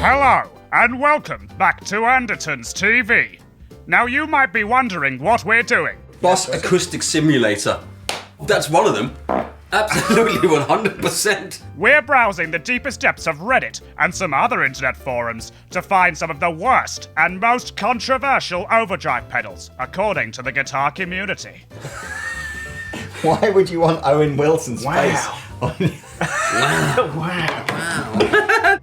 Hello, and welcome back to Andertons TV. Now you might be wondering what we're doing. Boss Acoustic Simulator. That's one of them. Absolutely 100%. We're browsing the deepest depths of Reddit and some other internet forums to find some of the worst and most controversial overdrive pedals, according to the guitar community. Why would you want Owen Wilson's face? Wow.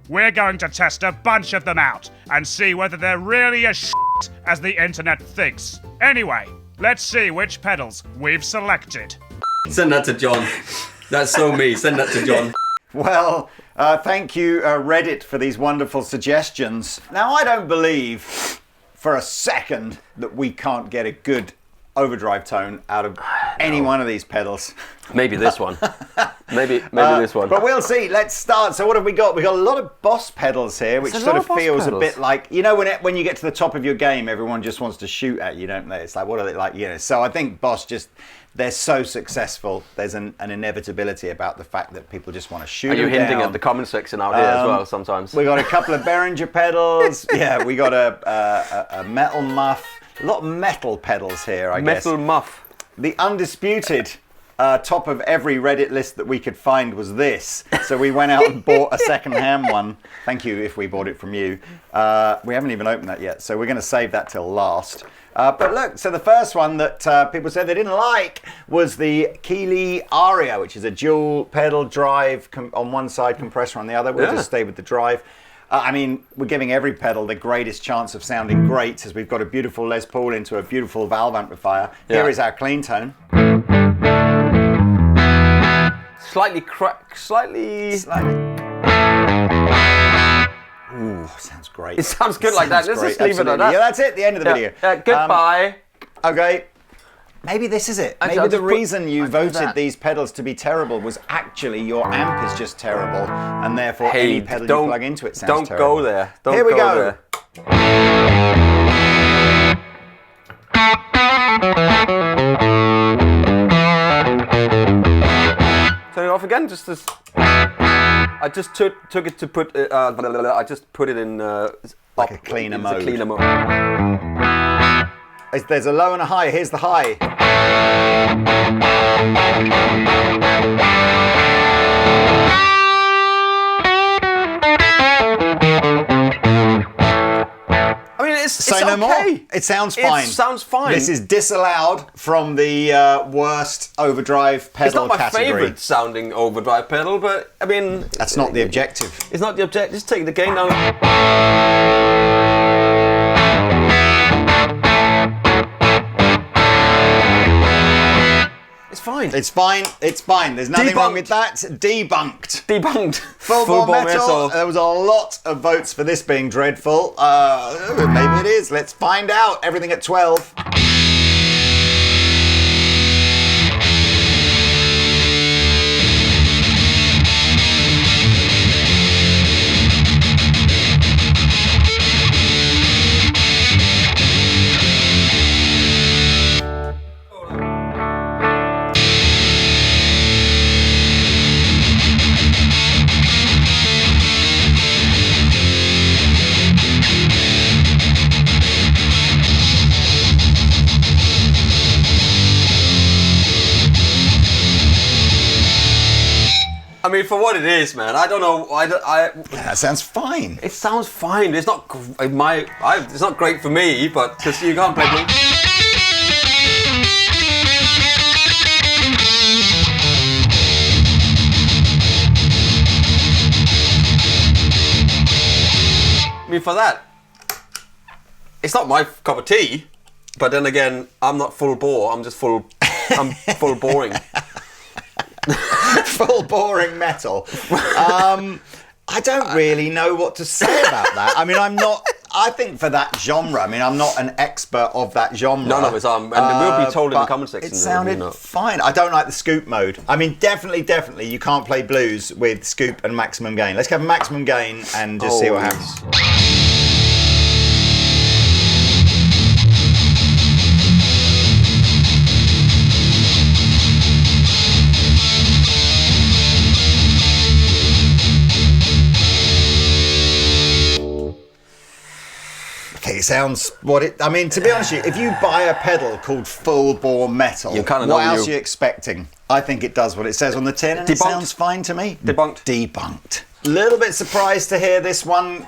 We're going to test a bunch of them out and see whether they're really as shit as the internet thinks. Anyway, let's see which pedals we've selected. Send that to John. That's so me. Send that to John. Well, thank you, Reddit, for these wonderful suggestions. Now, I don't believe for a second that we can't get a good overdrive tone out of any one of these pedals. Maybe this one. Maybe this one. But we'll see. Let's start. So what have we got? We've got a lot of Boss pedals here, which sort of feels a bit like, you know, when you get to the top of your game, everyone just wants to shoot at you, don't they? It's like, what are they like? You know. So I think Boss they're so successful. There's an inevitability about the fact that people just want to shoot. Are you hinting down. at the comment section out here as well sometimes? We got a couple of Behringer pedals. Yeah, we got a metal Muff. A lot of metal pedals here, I guess. Metal Muff. The undisputed top of every Reddit list that we could find was this. So we went out and bought a second-hand one. Thank you if we bought it from you. We haven't even opened that yet, so we're going to save that till last. But look, so the first one that people said they didn't like was the Keeley Aria, which is a dual pedal drive on one side, compressor on the other. We'll just stay with the drive. I mean, we're giving every pedal the greatest chance of sounding great, as we've got a beautiful Les Paul into a beautiful valve amplifier. Here is our clean tone. Slightly crack, slightly. Ooh, sounds great. It sounds good like that. Let's just leave it at that. Yeah, that's it. The end of the video. Goodbye. Okay. Maybe this is it. Maybe the reason you voted these pedals to be terrible was actually your amp is just terrible, and therefore any pedal you plug into it sounds terrible. Don't go there. Here we go. Turn it off again. I just took it to put. I just put it in like a cleaner mode. Mode. There's a low and a high. Here's the high. I mean, it's Say no okay. more. It sounds fine. It sounds fine. This is disallowed from the worst overdrive pedal category. It's not my favourite sounding overdrive pedal, but I mean... That's not the objective. It's not the objective. Just take the gain down. It's fine. It's fine. It's fine. There's nothing wrong with that. Debunked. Fullbore Metal. There was a lot of votes for this being dreadful. Maybe it is. Let's find out. Everything at 12. I mean, for what it is, man, I don't know. That sounds fine. It sounds fine. It's not it's not great for me, but because you can't play. I mean, for that, it's not my cup of tea. But then again, I'm not full bore. I'm just full. I'm full boring. Full boring metal. I don't really know what to say about that. I mean, I think for that genre, I mean, I'm not an expert of that genre. None of us are, and we'll be told in the comment section. It sounded fine. I don't like the scoop mode. I mean, definitely, you can't play blues with scoop and maximum gain. Let's have maximum gain and just see what happens. it sounds what it. I mean, to be honest with you, if you buy a pedal called Fullbore Metal, You kinda know what else you- are you expecting? I think it does what it says on the tin, and it Debunked. sounds fine to me. Debunked. Debunked. Little bit surprised to hear this one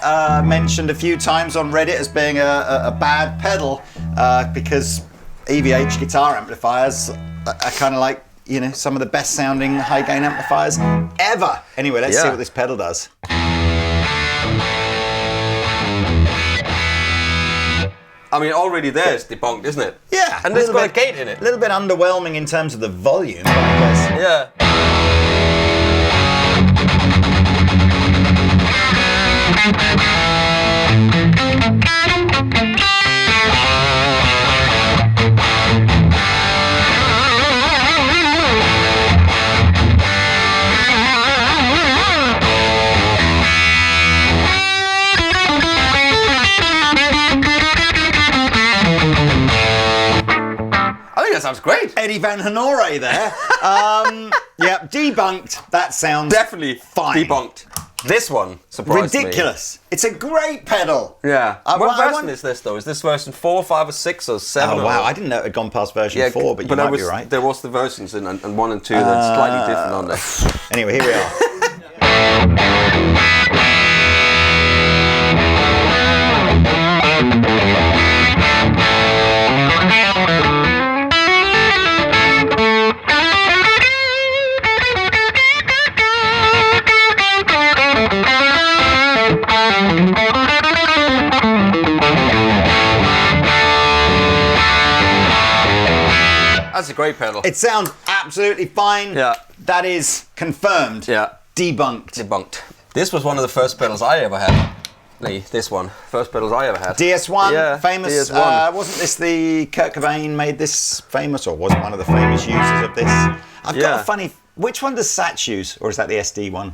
mentioned a few times on Reddit as being a bad pedal, because EVH guitar amplifiers are kind of like, you know, some of the best sounding high gain amplifiers ever. Anyway, let's see what this pedal does. I mean, already there it's debunked, isn't it? Yeah. And there's got a gate in it. A little bit underwhelming in terms of the volume, but I guess. Yeah. I think that sounds great. Eddie Van Honore there. Yeah, debunked. That sounds Definitely fine. debunked. This one surprised me. Ridiculous. It's a great pedal. Yeah. I What version want- is this though? Is this version 4, 5, or 6, or 7? Oh, wow. I didn't know it had gone past version 4, but you might be right. There was the versions in and 1 and 2 that's slightly different on there. Anyway, here we are. That's a great pedal. It sounds absolutely fine. Yeah. That is confirmed. Yeah. Debunked. Debunked. This was one of the first pedals I ever had. Lee, this one. First pedals I ever had. DS1, Yeah, famous. DS1. Wasn't this the Kurt Cobain made this famous, or was one of the famous users of this? I've got a funny. Which one does Satch use, or is that the SD one?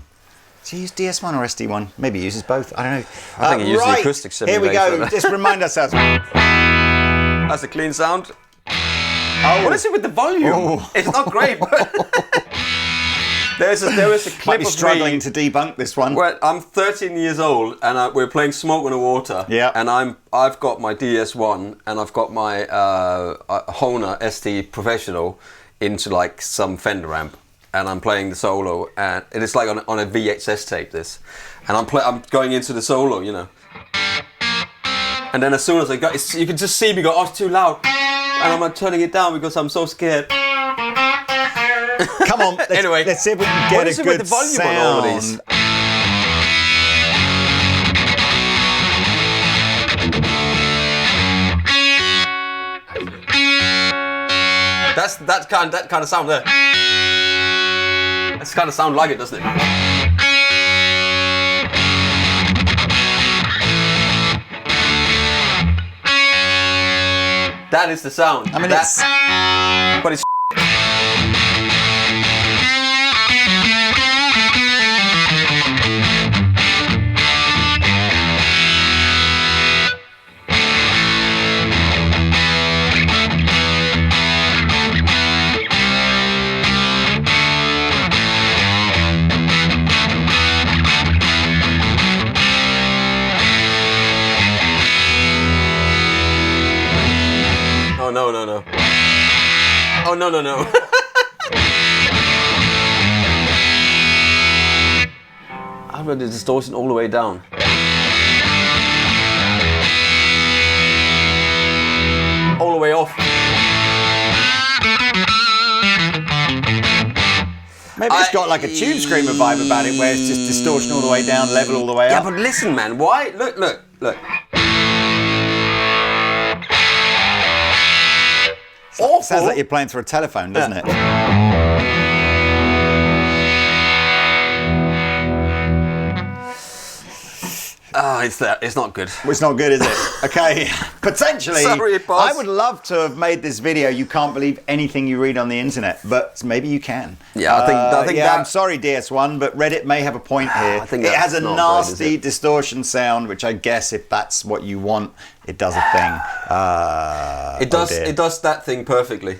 Does he use DS1 or SD1? Maybe he uses both. I don't know. I think he used the acoustic Here we simulator. go. Just remind ourselves. That's a clean sound. Oh, What is it with the volume? Oh. It's not great, but there is a clip might be of struggling me to debunk this one. where I'm 13 years old and we're playing Smoke on the Water. Yeah. And I've got my DS1 and I've got my Hohner ST Professional into like some Fender amp, and I'm playing the solo, and it is like on a VHS tape. This, and I'm going into the solo, you know. And then as soon as I got, you can just see me go, oh, it's too loud. And I'm like turning it down because I'm so scared. Come on. Anyway, let's see if we can get what a is it good with the volume sound. on all of these? That kind of sound there. That's kind of sound like it, doesn't it? That is the sound. I mean, that's. But it's. Oh no. Oh no. I've got the distortion all the way down. All the way off. Maybe it's got like a Tube Screamer vibe about it, where it's just distortion all the way down, level all the way Yeah, up. but listen, man. Why? Look. Awful. Sounds like you're playing through a telephone, doesn't it? Ah, it's not good. Well, it's not good, is it? Okay, potentially. Sorry, boss. I would love to have made this video. You can't believe anything you read on the internet, but maybe you can. Yeah, I think yeah, that- I'm sorry, DS1, but Reddit may have a point here. I think it has that's a not nasty right, is it? distortion sound, which I guess if that's what you want, it does a thing. It does. Oh dear. It does that thing perfectly.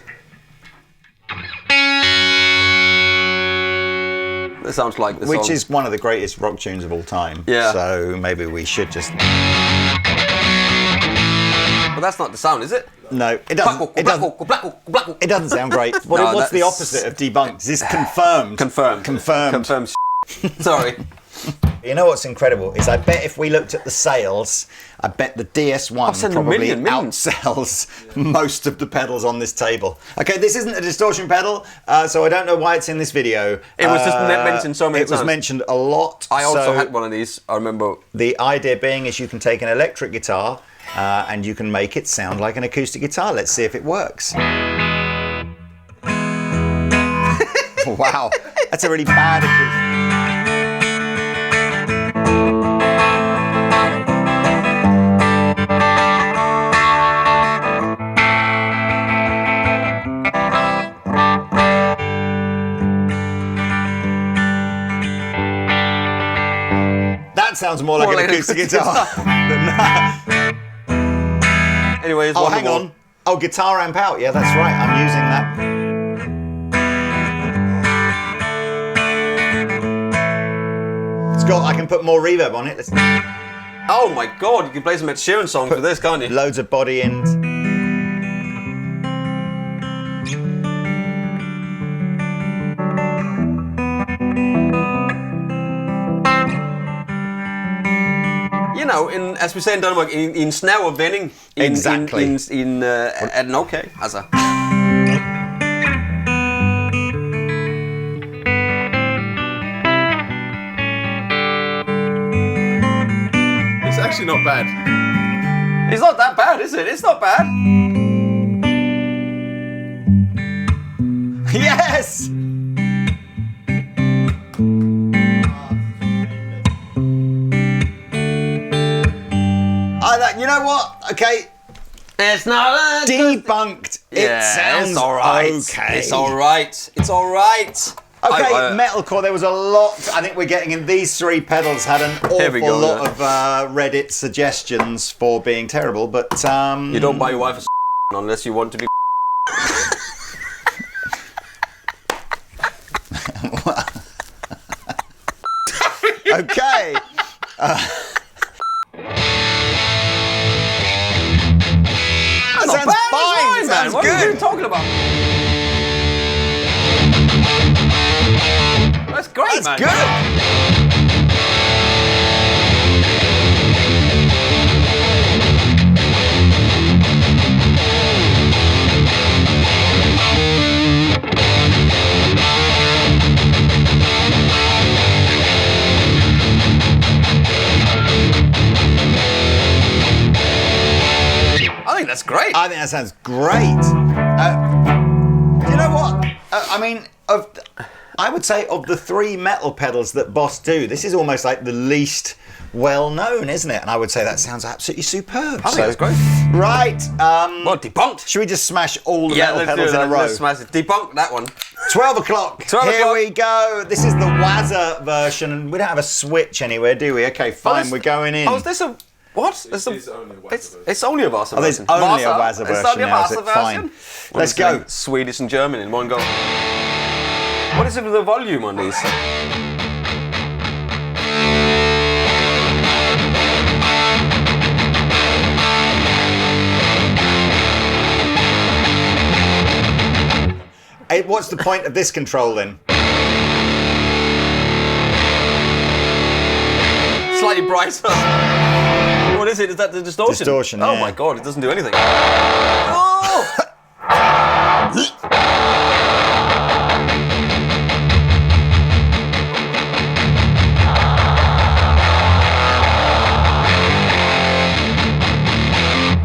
It sounds like the Which song. is one of the greatest rock tunes of all time. Yeah. So maybe we should just. But that's not the sound, is it? No, it doesn't. It doesn't sound great. What's the opposite of debunked? It's confirmed. Confirmed. Sorry. You know what's incredible is I bet if we looked at the sales, I bet the DS1 probably outsells most of the pedals on this table. Okay, this isn't a distortion pedal, so I don't know why it's in this video. It was just mentioned so many times. It was mentioned a lot. I also had one of these, I remember. The idea being is you can take an electric guitar and you can make it sound like an acoustic guitar. Let's see if it works. Wow, that's a really bad acoustic. That sounds more like an acoustic guitar than that. Anyways, oh, hang on. Oh, guitar amp out. Yeah, that's right. I'm using that. It's got. I can put more reverb on it. Let's... Oh my God! You can play some Ed Sheeran songs with this, can't you? Loads of body in. You know, as we say in Denmark, in snare og vending. Exactly. Okay, altså. It's actually not bad. It's not that bad, is it? It's not bad. Yes! You know what? Okay. It's not debunked. Yeah, it sounds it's all right. Okay. It's all right. It's all right. Okay, metalcore. There was a lot. I think we're getting in these three pedals had an awful lot of Reddit suggestions for being terrible, but you don't buy your wife a unless you want to be. Okay. That sounds fine, man. What are you talking about? That's great, man. That's good. I think that's great. I think that sounds great. You know what? I mean, I would say of the three metal pedals that Boss do, this is almost like the least well known, isn't it? And I would say that sounds absolutely superb. I think that's great. Right. Well, debunked. Should we just smash all the metal pedals in a row? Let's smash it. Debunk that one. 12 o'clock. Here we go. This is the Wazza version, and we don't have a switch anywhere, do we? Okay, fine. We're going in. Oh, is this a... What? It's only a Wazza version. It's only a Wazza version. Oh, there's only a Wazza version. It's only a Wazza version. Fine. Let's go. Swedish and German in one go. What is it with the volume on these? Hey, what's the point of this control then? Slightly brighter. What is it? Is that the distortion? Distortion, Oh yeah. my God, it doesn't do anything. Oh!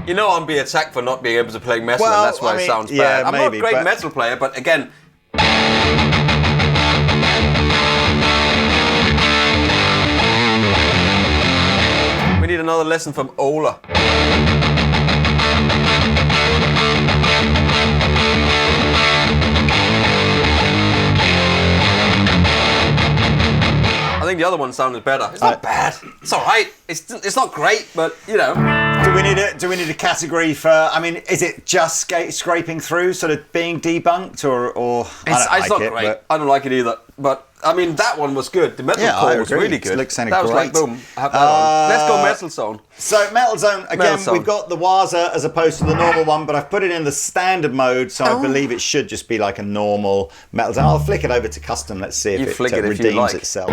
You know I'm being attacked for not being able to play metal, and that's why it sounds bad. I'm not a great metal player, but again... We need another lesson from Ola. I think the other one sounded better. It's not bad. It's all right. It's not great, but you know. Do we need a category for? I mean, is it just scraping through, sort of being debunked, or It's not great. But I don't like it either. But I mean, that one was good. The metal core was really good. It sounded that was great. like boom. I have that on. Let's go metal zone. So metal zone again. Metal zone. We've got the Waza as opposed to the normal one, but I've put it in the standard mode, so I believe it should just be like a normal metal zone. I'll flick it over to custom. Let's see if You it flick it if you redeems like. itself.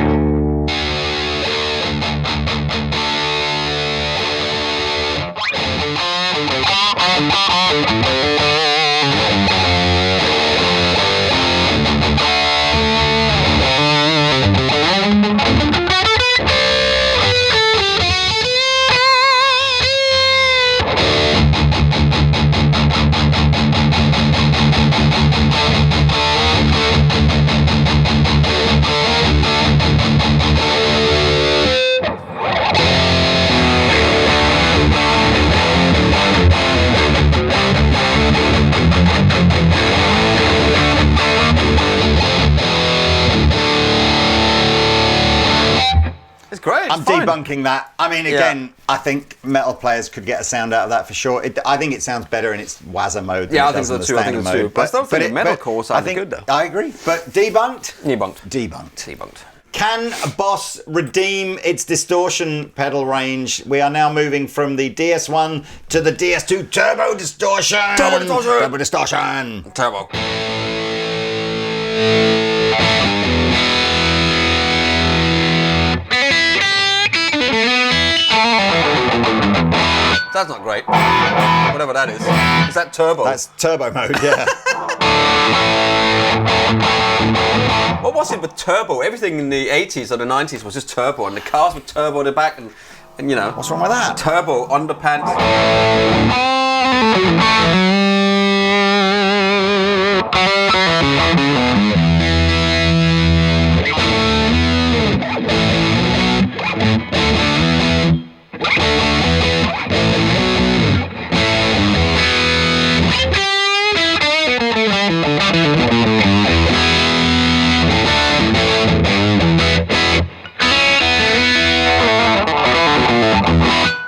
It's great. It's I'm fine. debunking that. I mean, again, I think metal players could get a sound out of that for sure. I think it sounds better in its Waza mode. Than Yeah, it I think does so in the too. I think standard so too. mode. But I still think the metalcore sounded good though. I agree. But debunked. Debunked. Can Boss redeem its distortion pedal range? We are now moving from the DS1 to the DS2 Turbo Distortion. Turbo Distortion. Turbo. That's not great. Whatever that is. Is that turbo? That's turbo mode, yeah. What was it with turbo? Everything in the 80s or the 90s was just turbo, and the cars were turbo in the back, and you know. What's wrong with that? Turbo underpants.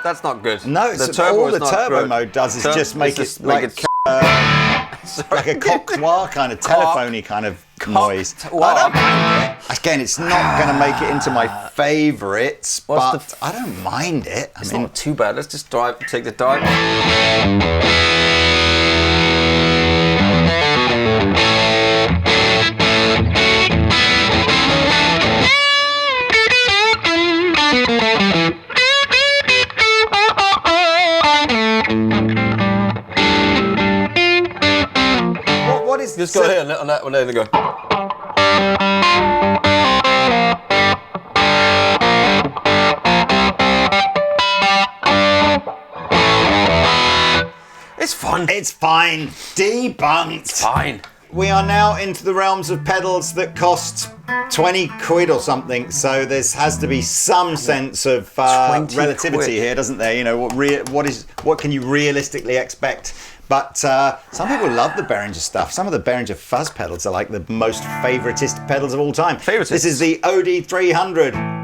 That's not good. No, it's all the turbo mode does is just make it like a cocktoir kind of telephony kind of noise. I don't mind it. Again, it's not going to make it into my favourites, but I don't mind it. It's not too bad. Let's just take the dive. What is Just go ahead on that one. There you go. It's fun. It's fine. Debunked. It's fine. We are now into the realms of pedals that cost 20 quid or something, so there has to be some sense of relativity here, doesn't there? You know, what can you realistically expect? But some people love the Behringer stuff. Some of the Behringer fuzz pedals are like the most favoritist pedals of all time. Favoritist. This is the OD300.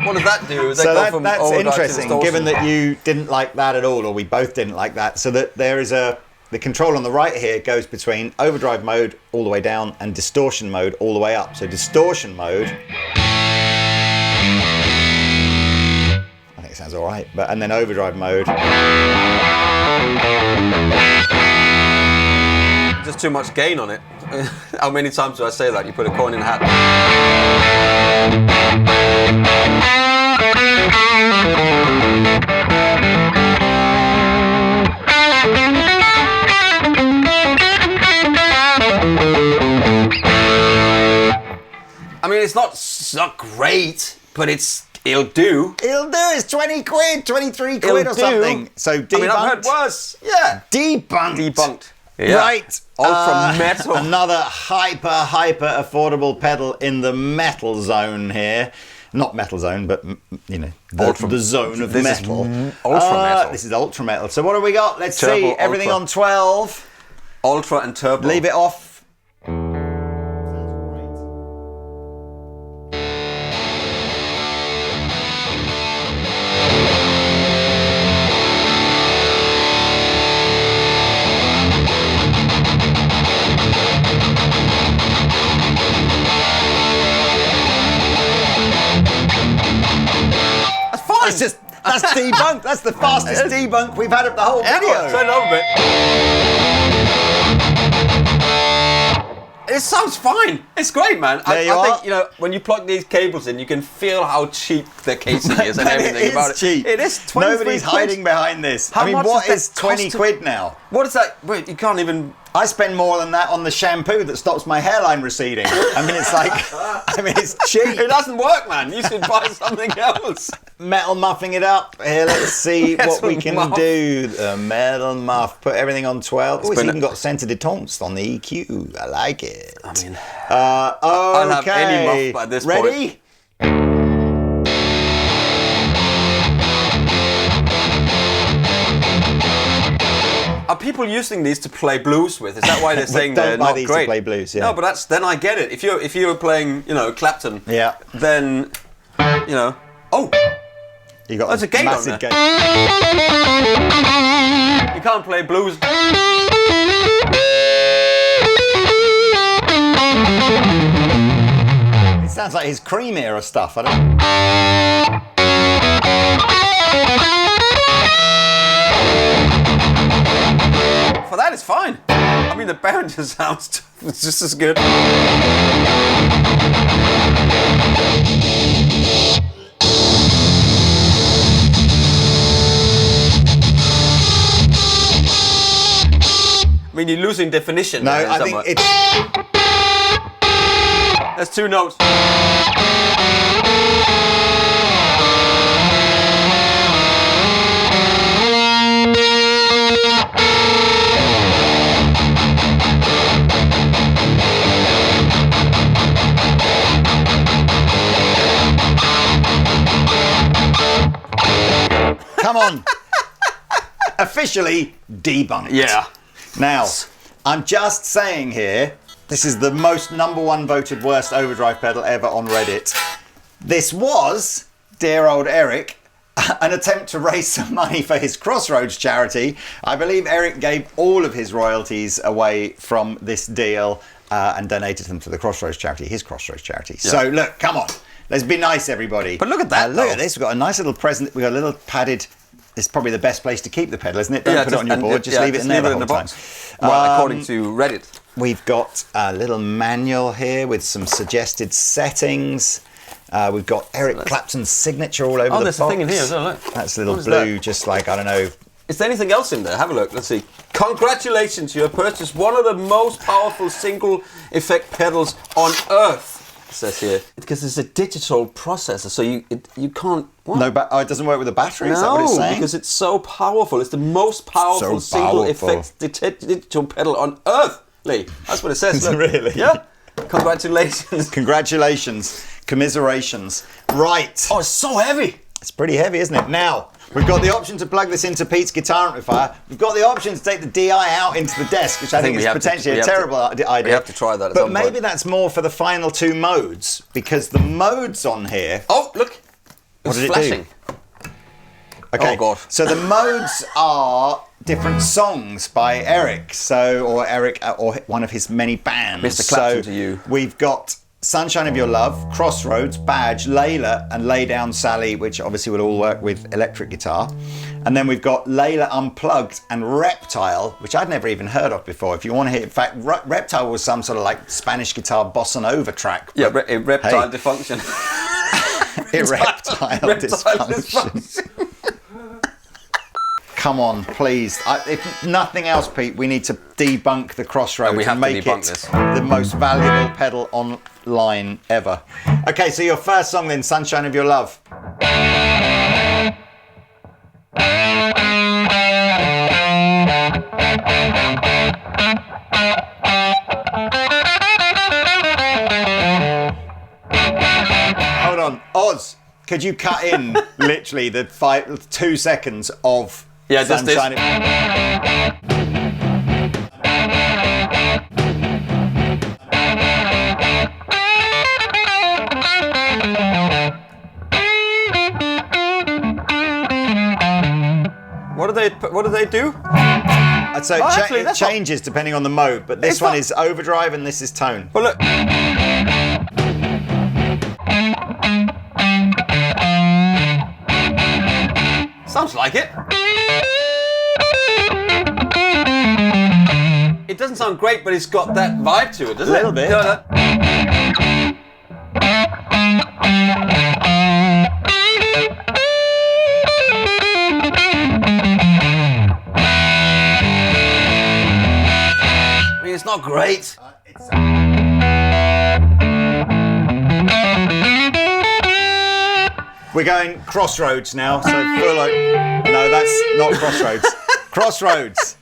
What does that do? So that's interesting, given that you didn't like that at all, or we both didn't like that. So that there is the control on the right here goes between overdrive mode all the way down and distortion mode all the way up. So distortion mode, I think it sounds all right, and then overdrive mode. Just too much gain on it. How many times do I say that? You put a coin in a hat. I mean, it's not great, but it's It'll do. It'll do. It's 20 quid, 23 quid It'll or something. do. So debunked. I mean, I've heard worse. Yeah. Debunked. Yeah. Right. Ultra metal. Another hyper affordable pedal in the metal zone here. Not metal zone, but the zone of metal. Ultra metal. This is ultra metal. So what have we got? Let's Turbo, see. Everything ultra. on 12. Ultra and turbo. Leave it off. That's debunked. That's the fastest debunk we've had of the whole video. Turn it up a bit. It sounds fine. It's great, man. I think when you plug these cables in, you can feel how cheap the casing is and everything about it. Cheap. It is 23 Nobody's quid. hiding behind this. How much what does is that 20 cost quid now? What is that? Wait, you can't even. I spend more than that on the shampoo that stops my hairline receding. It's cheap. It doesn't work, man. You should buy something else. Metal muffing it up. Here, let's see Yes, what we can muff. do. The metal muff. Put everything on 12. Oh, it's been even got centre de tonce on the EQ. I like it. I mean, Okay. I'll have any muff by this point. Ready? Are people using these to play blues with? Is that why they're saying they're Don't buy not these great? to play blues, yeah. No, but then I get it. If you're playing, Clapton, Yeah. then oh, You got That's a gate on massive there. gate. you can't play blues. It sounds like his cream era stuff. I don't. For that, it's fine. I mean, the Behringer sounds just as good. I mean, you're losing definition. No, there I think somewhere. it's. That's two notes. Come on. Officially debunked. Yeah. Now, I'm just saying here, this is the most #1 voted worst overdrive pedal ever on Reddit. This was, dear old Eric, an attempt to raise some money for his Crossroads charity. I believe Eric gave all of his royalties away from this deal and donated them to the Crossroads charity, his Crossroads charity. Yeah. So look, come on. Let's be nice, everybody. But look at that, Look though. at this. We've got a nice little present. We've got a little padded. It's probably the best place to keep the pedal, isn't it? Don't put it on your board. Just leave it in there the whole time. Well, according to Reddit. We've got a little manual here with some suggested settings. We've got Eric Clapton's signature all over the box. Oh, there's a thing in here as well, look. That's a little What is blue, that? just like, I don't know. Is there anything else in there? Have a look. Let's see. Congratulations, you have purchased one of the most powerful single effect pedals on earth. It says here. Because it's a digital processor, so you can't. What? No, it doesn't work with a battery. Is that what it's No, saying? because it's so powerful. It's the most powerful So single powerful. effect digital pedal on earth, Lee. That's what it says. Look. Really? Yeah. Congratulations. Congratulations. Commiserations. Right. Oh, it's so heavy. It's pretty heavy, isn't it? Now, we've got the option to plug this into Pete's guitar amplifier. We've got the option to take the DI out into the desk, which I think is potentially a terrible idea. We have to try that at But some point. maybe that's more for the final two modes, because the modes on here... Oh, look. What It's did it do? flashing. Okay, Oh, God. so the modes are different songs by Eric, or one of his many bands. Mr. Clapton so to you. We've got Sunshine of Your Love, Crossroads, Badge, Layla, and Lay Down Sally, which obviously will all work with electric guitar. And then we've got Layla Unplugged and Reptile, which I'd never even heard of before. If you want to hear, in fact, Reptile was some sort of like Spanish guitar bossa nova track. Yeah, reptile Hey. dysfunction. Reptile dysfunction. Come on, please. If nothing else, Pete, we need to debunk the Crossroads And we have to make debunk it this. the most valuable pedal online ever. Okay, so your first song then, Sunshine of Your Love. Hold on, Oz. Could you cut in literally the 2 seconds of just this. Sunshine? What do they do? So actually, it changes depending on the mode, but this one is overdrive and this is tone. Well, look. Sounds like it. It doesn't sound great, but it's got that vibe to it, doesn't it? A little bit. I mean, it's not great. We're going Crossroads now, so no, that's not Crossroads. Crossroads.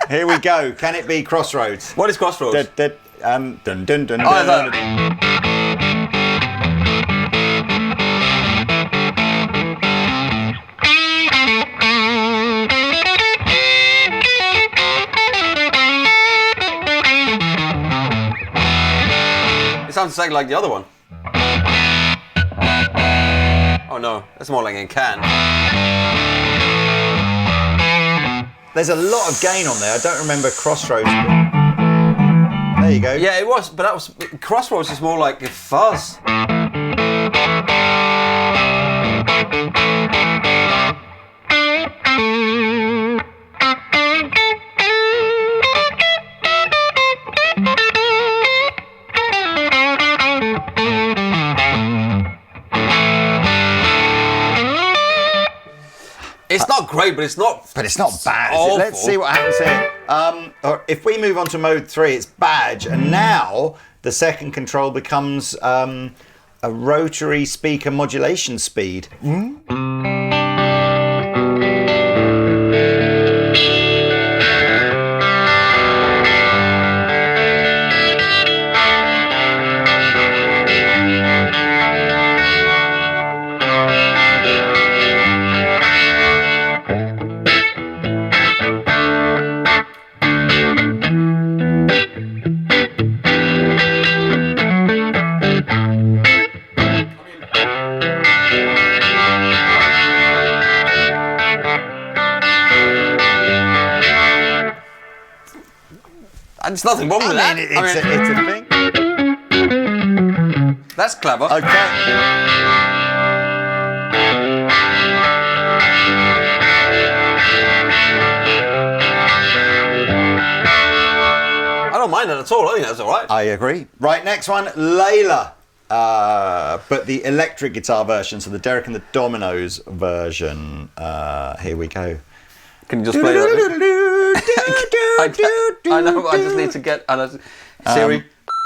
Here we go. Can it be Crossroads? What is Crossroads? Dun, dun, dun, dun, I dun. It sounds exactly like the other one. Oh no, that's more like a can. There's a lot of gain on there. I don't remember Crossroads. There you go. Yeah, it was, but that was Crossroads is more like a fuzz. It's not great, but it's not. But it's not bad. Awful. Let's see what happens here. Or if we move on to mode 3, it's badge, and now the second control becomes a rotary speaker modulation speed. There's nothing wrong with that. It's a thing. That's clever. Okay. I don't mind that at all. I think that's all right. I agree. Right, next one, Layla. But the electric guitar version, so the Derek and the Dominoes version. Here we go. Can you just play that? I know, but I just need to get Siri.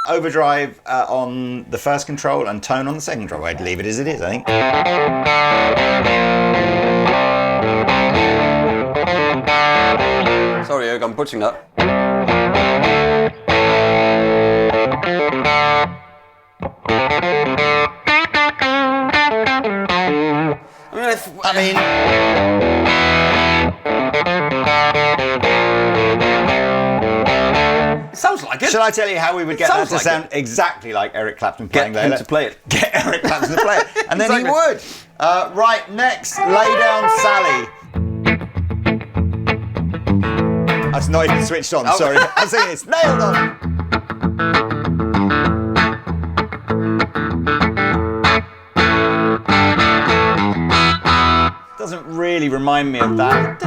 Overdrive on the first control and tone on the second control. I'd leave it as it is, I think. Sorry, Eric, I'm butchering that. I mean, it sounds like it. shall I tell you how we would get that to like sound exactly like Eric Clapton playing Get him Layla? to play it. Get Eric Clapton to play it, and then Exactly. he would. Right, next, Lay Down Sally. That's not even switched on, sorry. I'm saying it's nailed on. Doesn't really remind me of that.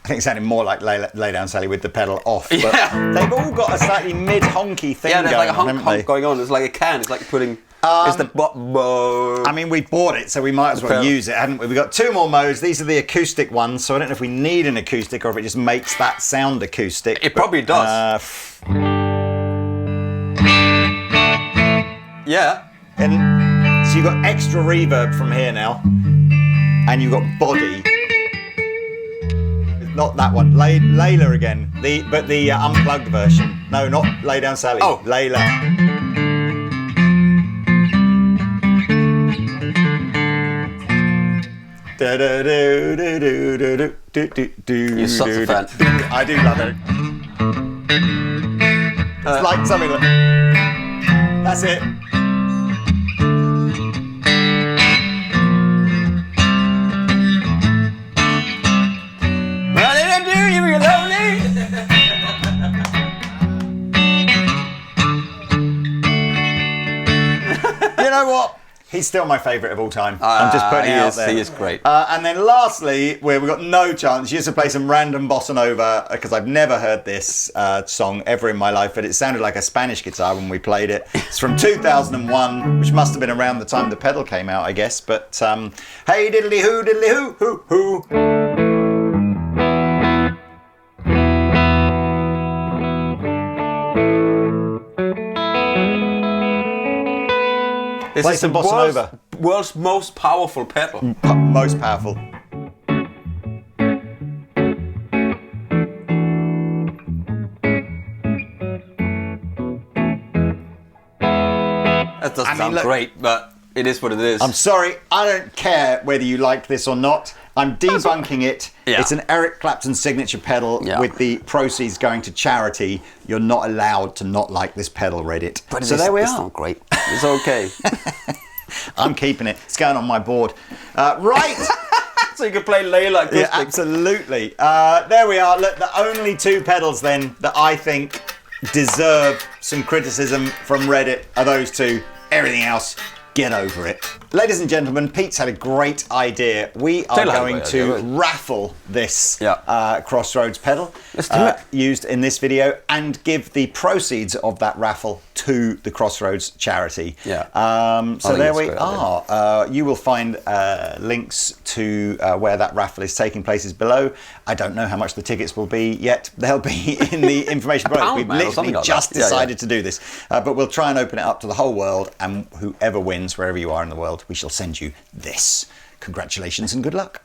I think it sounded more like Lay Down Sally with the pedal off. But Yeah. they've all got a slightly mid-honky thing Yeah, there's going like a on, haven't they? honk going on. It's like a can. It's like putting It's the bo. I mean, we bought it, so we might as well use it, hadn't we? We've got 2 more modes. These are the acoustic ones, so I don't know if we need an acoustic or if it just makes that sound acoustic. It probably does. Yeah. And so you've got extra reverb from here now, and you've got body. Not that one. Layla again. But the unplugged version. No, not Lay Down Sally. Oh, Layla. You're such a fan. I do love it. It's like something like. That's it. You know what? He's still my favourite of all time. I'm just putting it out there. He is great. And then lastly, where we've got no chance, you used to play some random bossa nova, because I've never heard this song ever in my life, but it sounded like a Spanish guitar when we played it. It's from 2001, which must have been around the time the pedal came out, I guess. But hey diddly hoo, hoo, hoo. This Play is some the bossa nova. world's most powerful pedal. Most powerful. That doesn't sound great, but it is what it is. I'm sorry, I don't care whether you like this or not. I'm debunking it. Yeah. It's an Eric Clapton signature pedal with the proceeds going to charity. You're not allowed to not like this pedal, Reddit. But so there we are. Not great. It's okay. I'm keeping it. It's going on my board. Right. So you can play Layla acoustic. Yeah, absolutely. There we are. Look, the only 2 pedals then that I think deserve some criticism from Reddit are those 2. Everything else, get over it. Ladies and gentlemen, Pete's had a great idea. We are going to raffle this Crossroads pedal used in this video and give the proceeds of that raffle to the Crossroads charity. So there we are. You will find links to where that raffle is taking place is below. I don't know how much the tickets will be yet. They'll be in the information below. We've literally just decided to do this. But we'll try and open it up to the whole world, and whoever wins, wherever you are in the world, we shall send you this. Congratulations and good luck.